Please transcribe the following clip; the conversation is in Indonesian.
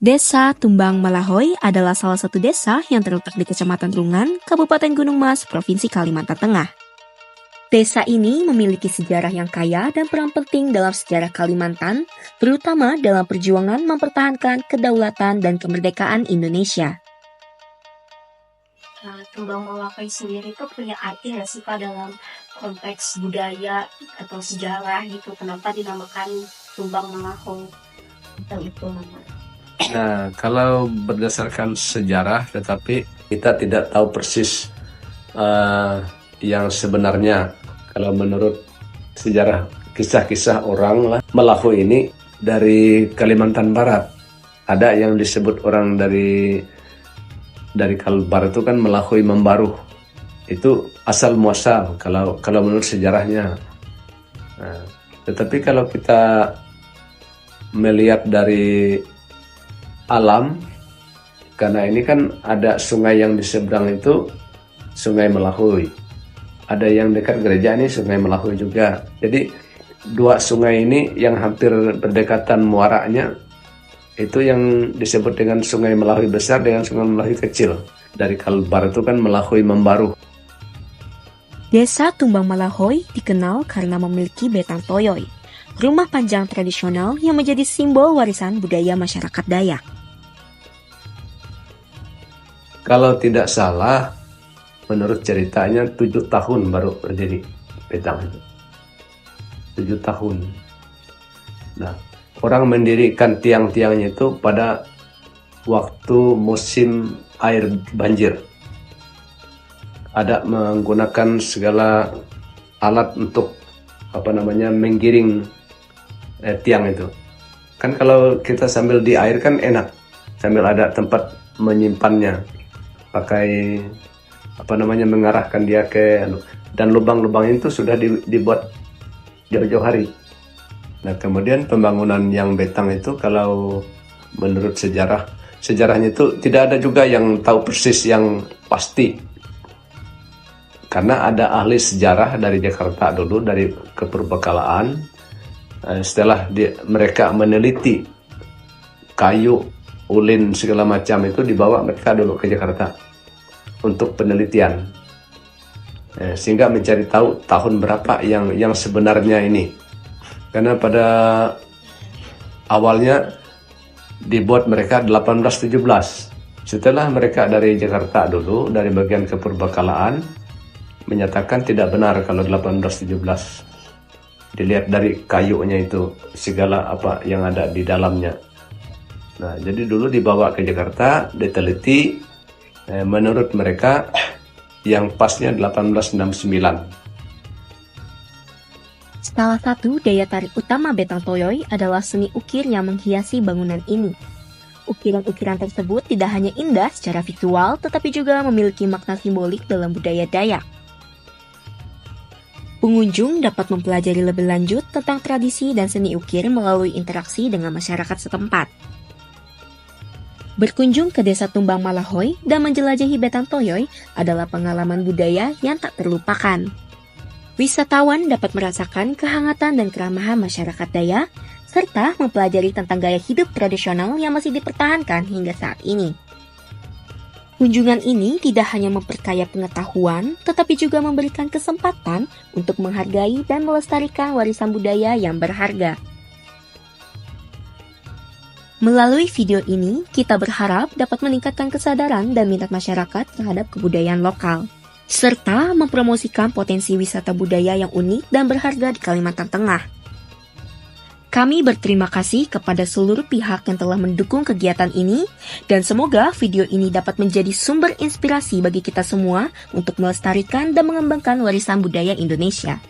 Desa Tumbang Malahoy adalah salah satu desa yang terletak di Kecamatan Rungan, Kabupaten Gunung Mas, Provinsi Kalimantan Tengah. Desa ini memiliki sejarah yang kaya dan peran penting dalam sejarah Kalimantan, terutama dalam perjuangan mempertahankan kedaulatan dan kemerdekaan Indonesia. Tumbang Malahoy sendiri itu punya arti nggak sih Pak dalam konteks budaya atau sejarah gitu? Kenapa dinamakan Tumbang Malahoy? Atau itu namanya? Nah, kalau berdasarkan sejarah, tetapi kita tidak tahu persis yang sebenarnya. Kalau menurut sejarah, kisah-kisah orang lah, Malahoy ini dari Kalimantan Barat. Ada yang disebut orang dari Kalbar itu kan Malahoy Membaruh. Itu asal muasal kalau menurut sejarahnya. Nah, tetapi kalau kita melihat dari alam, karena ini kan ada sungai yang di seberang itu Sungai Malahoy, ada yang dekat gereja ini Sungai Malahoy juga. Jadi dua sungai ini yang hampir berdekatan muaranya itu yang disebut dengan Sungai Malahoy besar dengan Sungai Malahoy kecil. Dari Kalbar itu kan Malahoy Membaruh. Desa Tumbang Malahoy dikenal karena memiliki Betang Toyoy, rumah panjang tradisional yang menjadi simbol warisan budaya masyarakat Dayak. Kalau tidak salah, menurut ceritanya 7 tahun baru berdiri Betang itu. 7 tahun. Nah, orang mendirikan tiang-tiangnya itu pada waktu musim air banjir. Ada menggunakan segala alat untuk menggiring tiang itu. Kan kalau kita sambil di air kan enak, sambil ada tempat menyimpannya. Pakai mengarahkan dia ke dan lubang-lubang itu sudah dibuat jauh-jauh hari. Nah, kemudian pembangunan yang Betang itu kalau menurut sejarahnya itu tidak ada juga yang tahu persis yang pasti. Karena ada ahli sejarah dari Jakarta dulu, dari keperbekalaan. Setelah mereka meneliti kayu, ulin segala macam itu dibawa mereka dulu ke Jakarta untuk penelitian, sehingga mencari tahu tahun berapa yang sebenarnya ini. Karena pada awalnya dibuat mereka 1817. Setelah mereka dari Jakarta dulu, dari bagian keperbekalaan, menyatakan tidak benar kalau 1817. Dilihat dari kayunya itu, segala apa yang ada di dalamnya. Nah, jadi dulu dibawa ke Jakarta, diteliti, menurut mereka yang pasnya 1869. Salah satu daya tarik utama Betang Toyoy adalah seni ukir yang menghiasi bangunan ini. Ukiran-ukiran tersebut tidak hanya indah secara visual, tetapi juga memiliki makna simbolik dalam budaya Dayak. Pengunjung dapat mempelajari lebih lanjut tentang tradisi dan seni ukir melalui interaksi dengan masyarakat setempat. Berkunjung ke Desa Tumbang Malahoy dan menjelajahi Betang Toyoy adalah pengalaman budaya yang tak terlupakan. Wisatawan dapat merasakan kehangatan dan keramahan masyarakat Dayak, serta mempelajari tentang gaya hidup tradisional yang masih dipertahankan hingga saat ini. Kunjungan ini tidak hanya memperkaya pengetahuan, tetapi juga memberikan kesempatan untuk menghargai dan melestarikan warisan budaya yang berharga. Melalui video ini, kita berharap dapat meningkatkan kesadaran dan minat masyarakat terhadap kebudayaan lokal, serta mempromosikan potensi wisata budaya yang unik dan berharga di Kalimantan Tengah. Kami berterima kasih kepada seluruh pihak yang telah mendukung kegiatan ini, dan semoga video ini dapat menjadi sumber inspirasi bagi kita semua untuk melestarikan dan mengembangkan warisan budaya Indonesia.